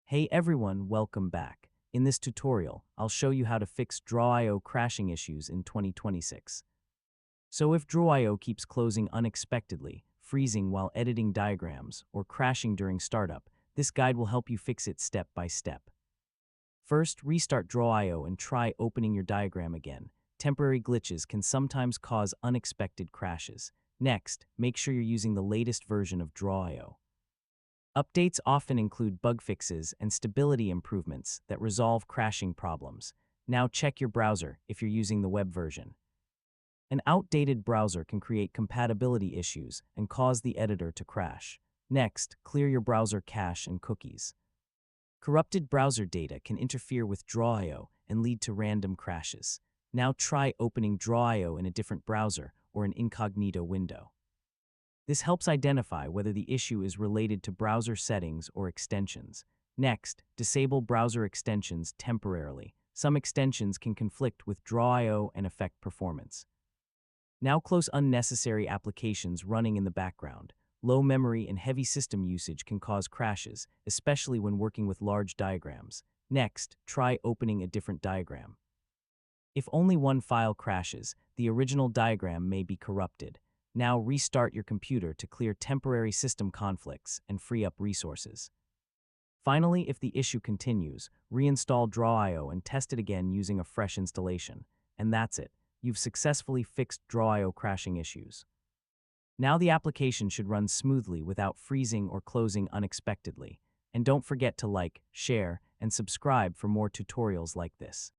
Hey everyone, welcome back. In this tutorial, I'll show you how to fix Draw.io crashing issues in 2026. So if Draw.io keeps closing unexpectedly, freezing while editing diagrams, or crashing during startup, this guide will help you fix it step by step. First, restart Draw.io and try opening your diagram again. Temporary glitches can sometimes cause unexpected crashes. Next, make sure you're using the latest version of Draw.io. Updates often include bug fixes and stability improvements that resolve crashing problems. Now check your browser if you're using the web version. An outdated browser can create compatibility issues and cause the editor to crash. Next, clear your browser cache and cookies. Corrupted browser data can interfere with Draw.io and lead to random crashes. Now try opening Draw.io in a different browser or an incognito window. This helps identify whether the issue is related to browser settings or extensions. Next, disable browser extensions temporarily. Some extensions can conflict with Draw.io and affect performance. Now close unnecessary applications running in the background. Low memory and heavy system usage can cause crashes, especially when working with large diagrams. Next, try opening a different diagram. If only one file crashes, the original diagram may be corrupted. Now restart your computer to clear temporary system conflicts and free up resources. Finally, if the issue continues, reinstall Draw.io and test it again using a fresh installation. And that's it. You've successfully fixed Draw.io crashing issues. Now the application should run smoothly without freezing or closing unexpectedly. And don't forget to like, share, and subscribe for more tutorials like this.